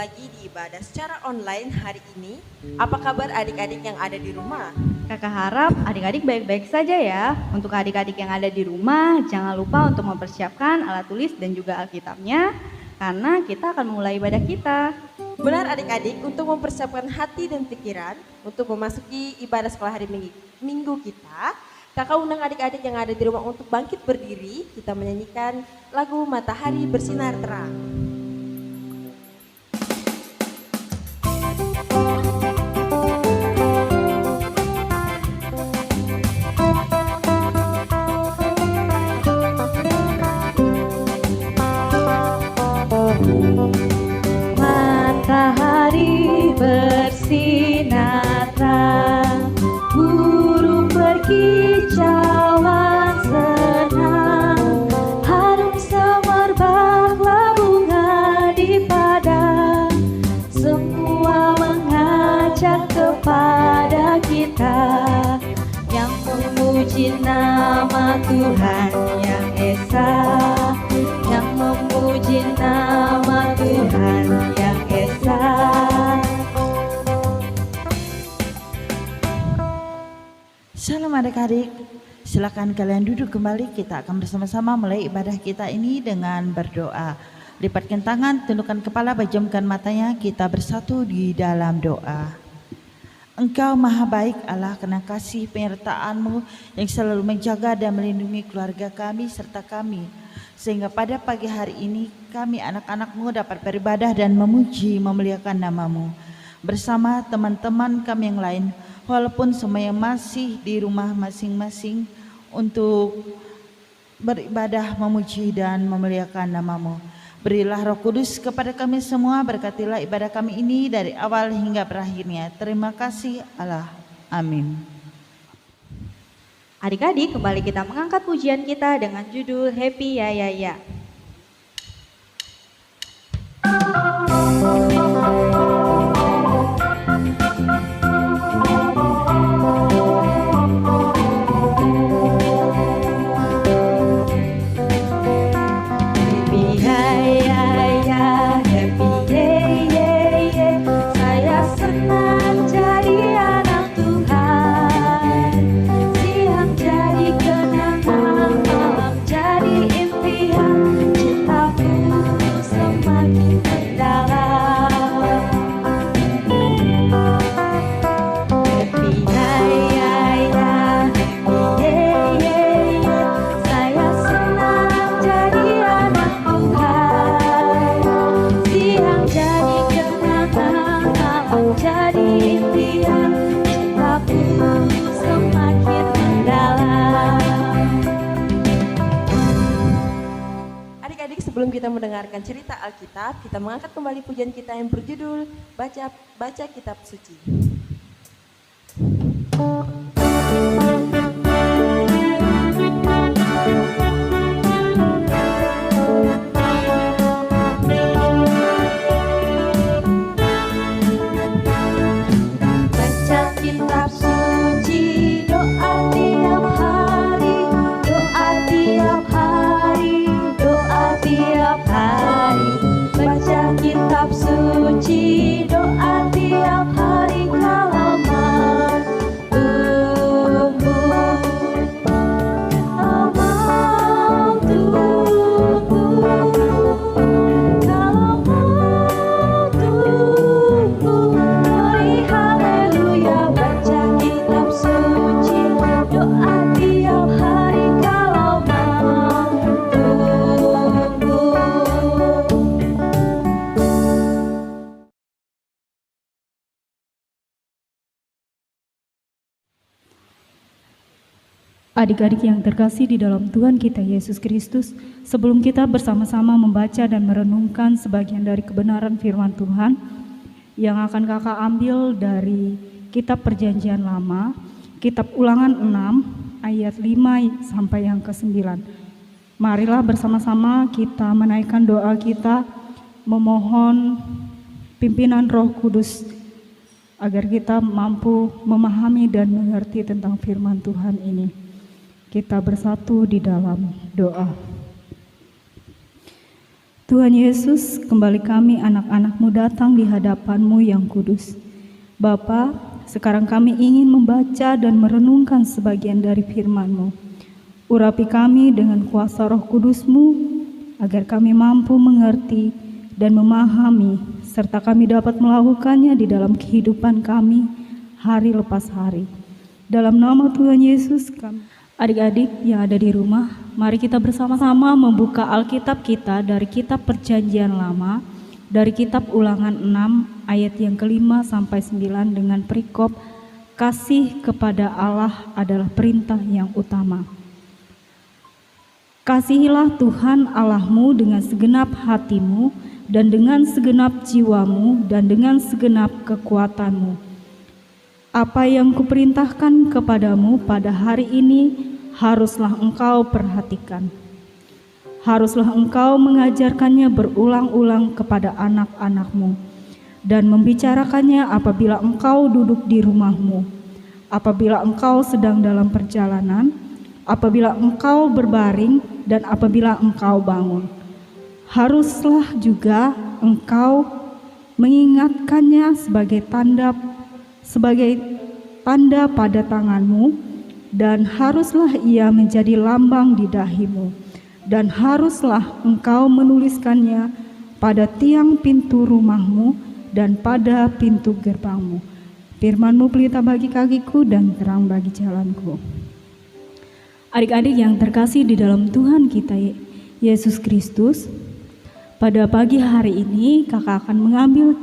lagi di ibadah secara online hari ini. Apa kabar adik-adik yang ada di rumah? Kakak harap adik-adik baik-baik saja ya. Untuk adik-adik yang ada di rumah, jangan lupa untuk mempersiapkan alat tulis dan juga Alkitabnya, karena kita akan mulai ibadah kita. Benar adik-adik, untuk mempersiapkan hati dan pikiran untuk memasuki ibadah sekolah hari minggu kita, kakak undang adik-adik yang ada di rumah untuk bangkit berdiri. Kita menyanyikan lagu Matahari Bersinar Terang. Matahari bersinar terang, burung berkicauan senang, harum semerbaklah bunga di padang, semua mengajak kepada kita yang memuji nama Tuhan yang Esa, yang memuji nama Tuhan yang Esa. Shalom adik-adik, silakan kalian duduk kembali. Kita akan bersama-sama mulai ibadah kita ini dengan berdoa. Lipatkan tangan, tundukkan kepala, pejamkan matanya, kita bersatu di dalam doa. Engkau maha baik Allah, karena kasih penyertaan-Mu yang selalu menjaga dan melindungi keluarga kami serta kami, sehingga pada pagi hari ini kami anak-anak-Mu dapat beribadah dan memuji memuliakan nama-Mu bersama teman-teman kami yang lain, walaupun semuanya masih di rumah masing-masing untuk beribadah, memuji dan memuliakan nama-Mu. Berilah Roh Kudus kepada kami semua, berkatilah ibadah kami ini dari awal hingga berakhirnya. Terima kasih Allah. Amin. Adik-adik, kembali kita mengangkat pujian kita dengan judul Happy Ya Ya Ya. Sebelum kita mendengarkan cerita Alkitab, kita mengangkat kembali pujian kita yang berjudul Baca Kitab Suci. Baca kitab suci, doa tiap hari, doa tiap hari, doa tiap hari. Baca kitab suci, doa tiap hari, kalau mau tumbuh, kalau mau tumbuh, kalau mau tumbuh. Glory haleluya, baca kitab suci, doa tiap hari, kalau mau tumbuh. Adik-adik yang terkasih di dalam Tuhan kita Yesus Kristus, sebelum kita bersama-sama membaca dan merenungkan sebagian dari kebenaran firman Tuhan yang akan kakak ambil dari kitab Perjanjian Lama, kitab Ulangan 6 ayat 5 sampai yang ke-9. Marilah bersama-sama kita menaikkan doa kita, memohon pimpinan Roh Kudus agar kita mampu memahami dan mengerti tentang firman Tuhan ini. Kita bersatu di dalam doa. Tuhan Yesus, kembali kami anak-anak-Mu datang di hadapan-Mu yang kudus. Bapa, sekarang kami ingin membaca dan merenungkan sebagian dari firman-Mu. Urapi kami dengan kuasa Roh Kudus-Mu, agar kami mampu mengerti dan memahami, serta kami dapat melakukannya di dalam kehidupan kami hari lepas hari. Dalam nama Tuhan Yesus, kami adik-adik yang ada di rumah, mari kita bersama-sama membuka Alkitab kita dari kitab Perjanjian Lama, dari kitab Ulangan 6 ayat yang ke-5 sampai 9 dengan perikop kasih kepada Allah adalah perintah yang utama. Kasihilah Tuhan Allahmu dengan segenap hatimu dan dengan segenap jiwamu dan dengan segenap kekuatanmu. Apa yang kuperintahkan kepadamu pada hari ini haruslah engkau perhatikan. Haruslah engkau mengajarkannya berulang-ulang kepada anak-anakmu dan membicarakannya apabila engkau duduk di rumahmu, apabila engkau sedang dalam perjalanan, apabila engkau berbaring, dan apabila engkau bangun. Haruslah juga engkau mengingatkannya sebagai tanda pada tanganmu, dan haruslah ia menjadi lambang di dahimu, dan haruslah engkau menuliskannya pada tiang pintu rumahmu dan pada pintu gerbangmu. Firman-Mu pelita bagi kakiku dan terang bagi jalanku. Adik-adik yang terkasih di dalam Tuhan kita Yesus Kristus, pada pagi hari ini kakak akan mengambil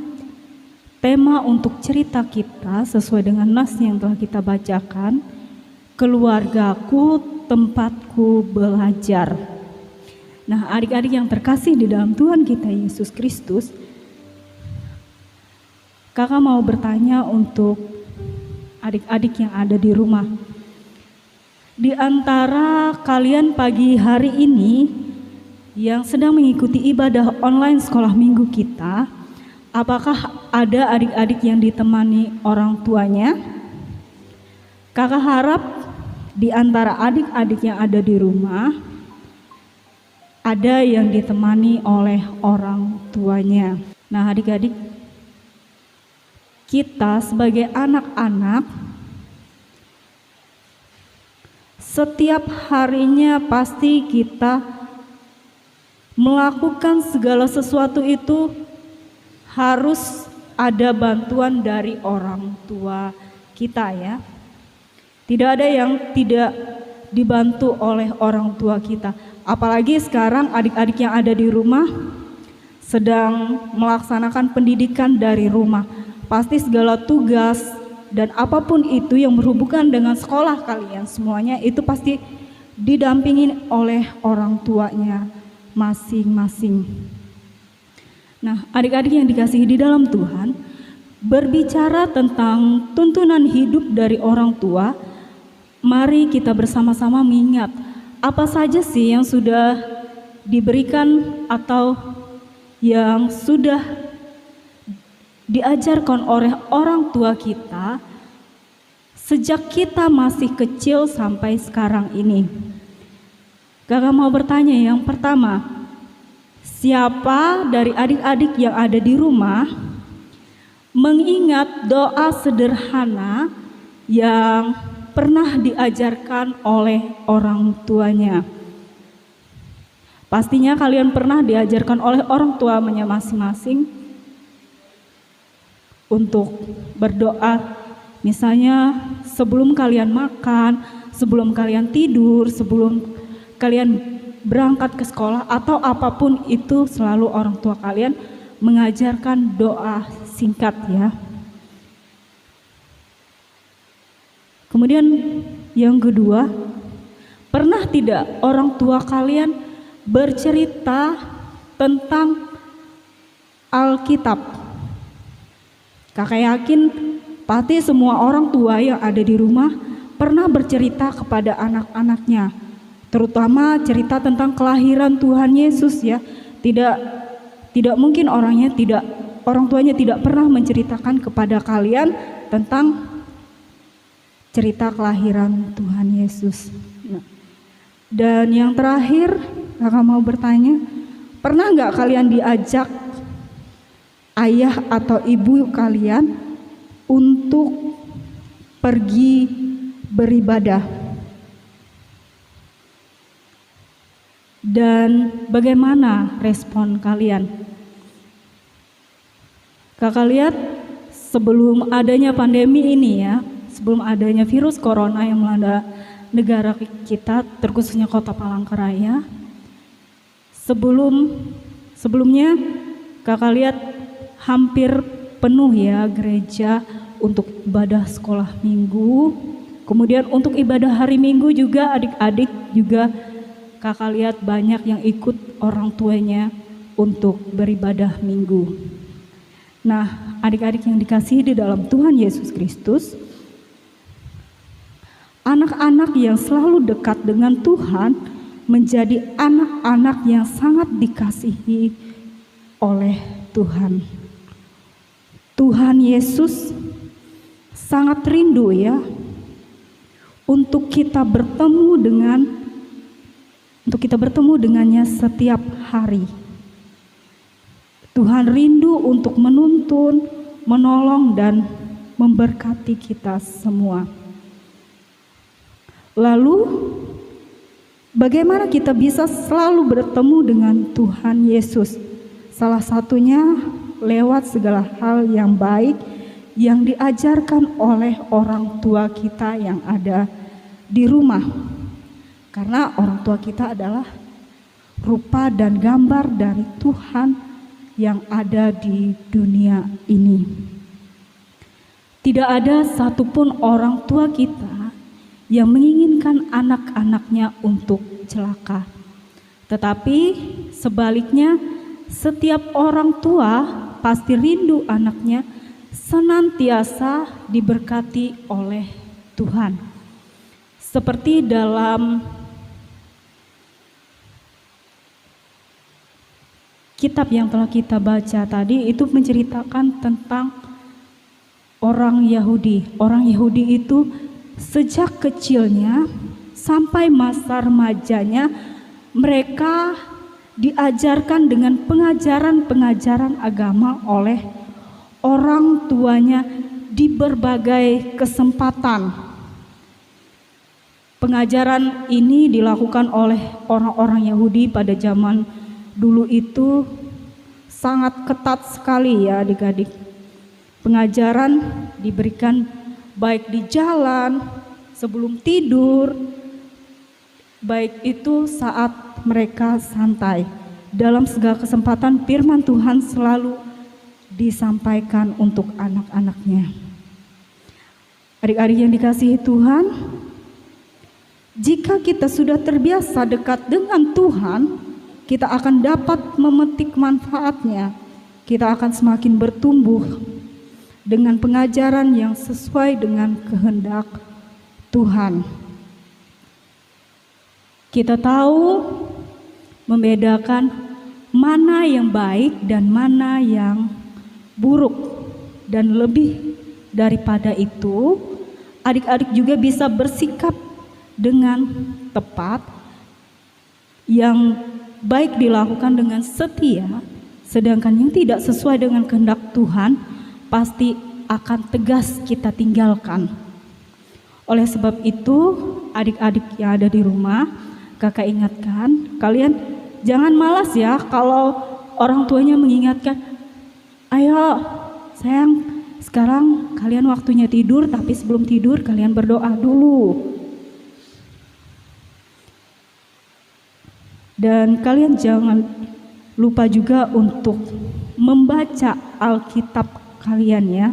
tema untuk cerita kita sesuai dengan nas yang telah kita bacakan, keluargaku tempatku belajar. Nah, adik-adik yang terkasih di dalam Tuhan kita Yesus Kristus, kakak mau bertanya untuk adik-adik yang ada di rumah. Di antara kalian pagi hari ini yang sedang mengikuti ibadah online sekolah minggu kita, apakah ada adik-adik yang ditemani orang tuanya? Kakak harap di antara adik-adik yang ada di rumah, ada yang ditemani oleh orang tuanya. Nah, adik-adik, kita sebagai anak-anak, setiap harinya pasti kita melakukan segala sesuatu itu harus ada bantuan dari orang tua kita ya. Tidak ada yang tidak dibantu oleh orang tua kita. Apalagi sekarang adik-adik yang ada di rumah sedang melaksanakan pendidikan dari rumah. Pasti segala tugas dan apapun itu yang berhubungan dengan sekolah kalian semuanya itu pasti didampingin oleh orang tuanya masing-masing. Nah, adik-adik yang dikasihi di dalam Tuhan, berbicara tentang tuntunan hidup dari orang tua, mari kita bersama-sama mengingat apa saja sih yang sudah diberikan atau yang sudah diajarkan oleh orang tua kita sejak kita masih kecil sampai sekarang ini. Kakak mau bertanya yang pertama, siapa dari adik-adik yang ada di rumah mengingat doa sederhana yang pernah diajarkan oleh orang tuanya? Pastinya kalian pernah diajarkan oleh orang tuanya masing-masing untuk berdoa. Misalnya sebelum kalian makan, sebelum kalian tidur, sebelum kalian berangkat ke sekolah atau apapun itu, selalu orang tua kalian mengajarkan doa singkat ya. Kemudian yang kedua, pernah tidak orang tua kalian bercerita tentang Alkitab? Kakak yakin pasti semua orang tua yang ada di rumah pernah bercerita kepada anak-anaknya, terutama cerita tentang kelahiran Tuhan Yesus ya. Tidak mungkin orang tuanya tidak pernah menceritakan kepada kalian tentang cerita kelahiran Tuhan Yesus. Dan yang terakhir, kakak mau bertanya, Pernah nggak kalian diajak ayah atau ibu kalian untuk pergi beribadah? Dan bagaimana respon kalian? Kakak lihat sebelum adanya pandemi ini ya, sebelum adanya virus corona yang melanda negara kita, terkhususnya Kota Palangkaraya, sebelumnya kakak lihat hampir penuh ya gereja untuk ibadah sekolah minggu. Kemudian untuk ibadah hari Minggu juga adik-adik juga kakak lihat banyak yang ikut orang tuanya untuk beribadah minggu. Nah, adik-adik yang dikasihi di dalam Tuhan Yesus Kristus, anak-anak yang selalu dekat dengan Tuhan menjadi anak-anak yang sangat dikasihi oleh Tuhan. Tuhan Yesus sangat rindu ya untuk kita bertemu dengannya setiap hari. Tuhan rindu untuk menuntun, menolong dan memberkati kita semua. Lalu bagaimana kita bisa selalu bertemu dengan Tuhan Yesus? Salah satunya lewat segala hal yang baik yang diajarkan oleh orang tua kita yang ada di rumah. Karena orang tua kita adalah rupa dan gambar dari Tuhan yang ada di dunia ini. Tidak ada satupun orang tua kita yang menginginkan anak-anaknya untuk celaka. Tetapi sebaliknya, setiap orang tua pasti rindu anaknya senantiasa diberkati oleh Tuhan. Seperti dalam kitab yang telah kita baca tadi, itu menceritakan tentang orang Yahudi. Orang Yahudi itu sejak kecilnya sampai masa remajanya mereka diajarkan dengan pengajaran-pengajaran agama oleh orang tuanya di berbagai kesempatan. Pengajaran ini dilakukan oleh orang-orang Yahudi pada zaman dulu itu sangat ketat sekali ya adik-adik. Pengajaran diberikan baik di jalan, sebelum tidur, baik itu saat mereka santai. Dalam segala kesempatan firman Tuhan selalu disampaikan untuk anak-anaknya. Adik-adik yang dikasihi Tuhan, jika kita sudah terbiasa dekat dengan Tuhan, kita akan dapat memetik manfaatnya. Kita akan semakin bertumbuh dengan pengajaran yang sesuai dengan kehendak Tuhan. Kita tahu membedakan mana yang baik dan mana yang buruk. Dan lebih daripada itu, adik-adik juga bisa bersikap dengan tepat yang baik dilakukan dengan setia, sedangkan yang tidak sesuai dengan kehendak Tuhan pasti akan tegas kita tinggalkan. Oleh sebab itu, adik-adik yang ada di rumah, kakak ingatkan, kalian jangan malas ya kalau orang tuanya mengingatkan, ayo sayang, sekarang kalian waktunya tidur, tapi sebelum tidur kalian berdoa dulu. Dan kalian jangan lupa juga untuk membaca Alkitab kalian ya.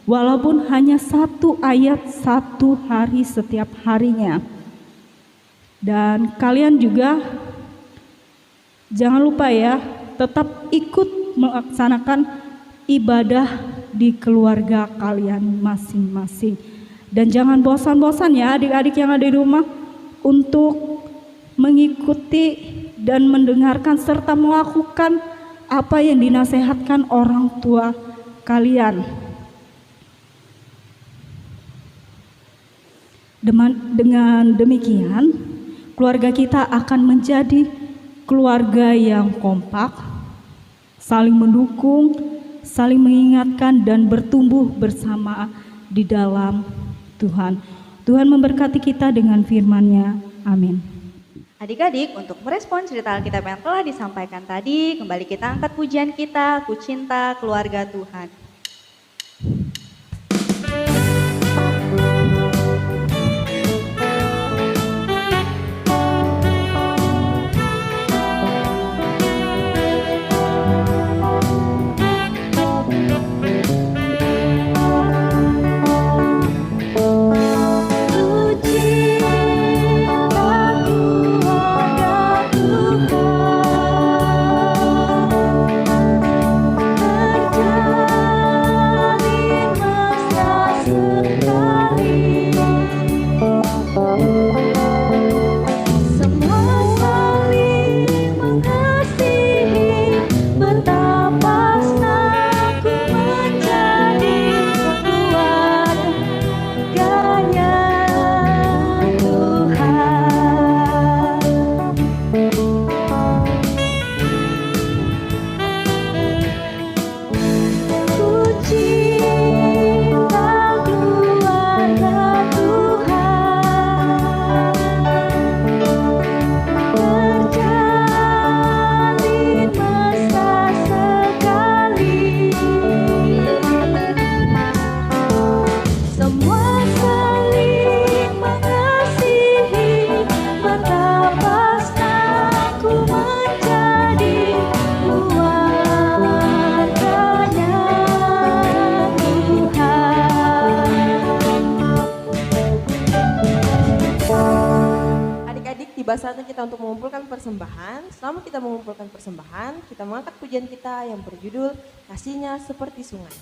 Walaupun hanya 1 ayat 1 hari setiap harinya. Dan kalian juga jangan lupa ya, tetap ikut melaksanakan ibadah di keluarga kalian masing-masing. Dan jangan bosan-bosan ya adik-adik yang ada di rumah untuk mengikuti dan mendengarkan serta melakukan apa yang dinasehatkan orang tua kalian. Dengan demikian, keluarga kita akan menjadi keluarga yang kompak, saling mendukung, saling mengingatkan dan bertumbuh bersama di dalam Tuhan. Tuhan memberkati kita dengan firman-Nya. Amin. Adik-adik, untuk merespon cerita Alkitab yang telah disampaikan tadi, kembali kita angkat pujian kita, Ku Cinta Keluarga Tuhan. Tiba saatnya kita untuk mengumpulkan persembahan. Selama kita mengumpulkan persembahan, kita mengangkat pujian kita yang berjudul Kasihnya Seperti Sungai.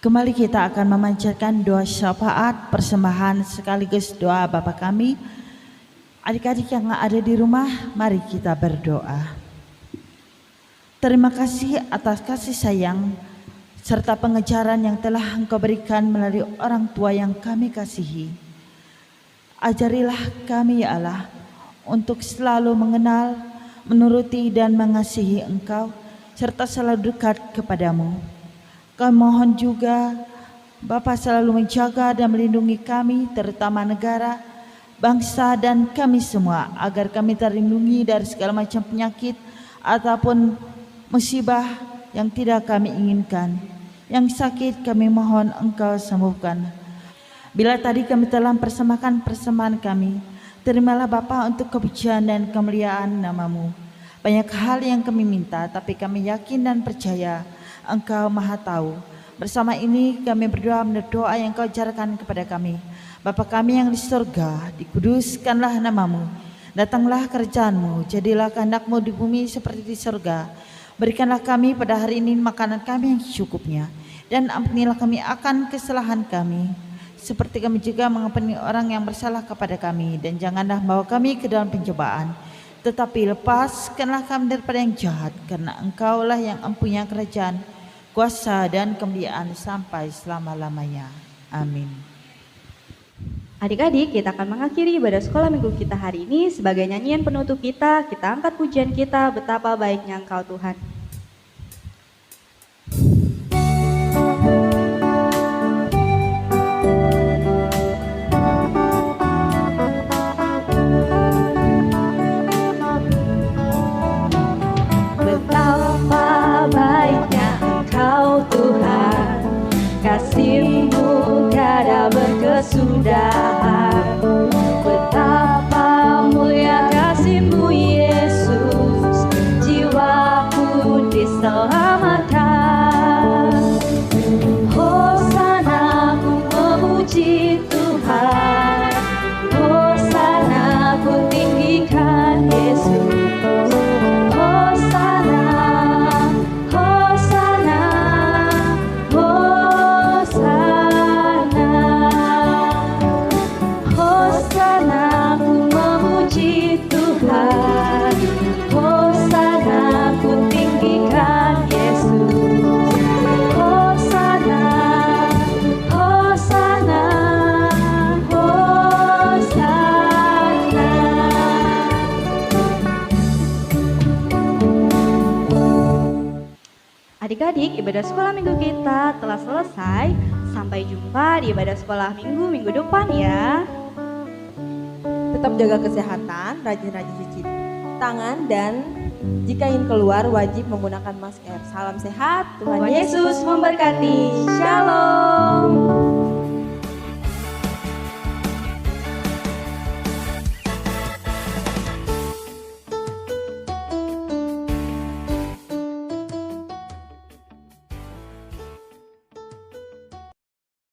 Kembali kita akan memanjatkan doa syafaat, persembahan sekaligus doa Bapa kami. Adik-adik yang ada di rumah, mari kita berdoa. Terima kasih atas kasih sayang serta pengejaran yang telah Engkau berikan melalui orang tua yang kami kasihi. Ajarilah kami ya Allah untuk selalu mengenal, menuruti dan mengasihi Engkau serta selalu dekat kepadamu. Kami mohon juga Bapa selalu menjaga dan melindungi kami, terutama negara, bangsa dan kami semua, agar kami terlindungi dari segala macam penyakit ataupun musibah yang tidak kami inginkan. Yang sakit kami mohon Engkau sembuhkan. Bila tadi kami telah mempersembahkan persembahan kami, Terimalah Bapa untuk kepujian dan kemuliaan namamu. Banyak hal yang kami minta, tapi kami yakin dan percaya Engkau Maha Tahu. Bersama ini kami berdoa menurut doa yang Kau ajarkan kepada kami. Bapa kami yang di surga, dikuduskanlah namamu. Datanglah kerajaan-Mu, jadilah kehendak-Mu di bumi seperti di surga. Berikanlah kami pada hari ini makanan kami yang secukupnya, dan ampunilah kami akan kesalahan kami, seperti kami juga mengampuni orang yang bersalah kepada kami. Dan janganlah bawa kami ke dalam pencobaan, tetapi lepaskanlah kami daripada yang jahat, karena Engkaulah yang mempunyai kerajaan, kuasa dan kemuliaan sampai selama-lamanya. Amin. Adik-adik, kita akan mengakhiri ibadah sekolah minggu kita hari ini. Sebagai nyanyian penutup kita angkat pujian kita, betapa baiknya Engkau Tuhan. Betapa baiknya Engkau Tuhan, kasih-Mu tiada berkesudahan. Betapa mulia kasih-Mu Yesus, jiwaku diselamatkan. Hosana ku memuji Tuhan, Hosana ku tinggikan Yesus. Hosana, Hosana, Hosana, Hosana ku memuji Tuhan, Hosana ku tinggikan Yesus. Hosana, Hosana, Hosana. Adik-adik, ibadah sekolah minggu kita telah selesai. Sampai jumpa di ibadah sekolah minggu depan ya. Tetap jaga kesehatan, rajin-rajin cuci tangan, dan jika ingin keluar wajib menggunakan masker. Salam sehat, Tuhan Tuhan Yesus Yesus memberkati. Shalom.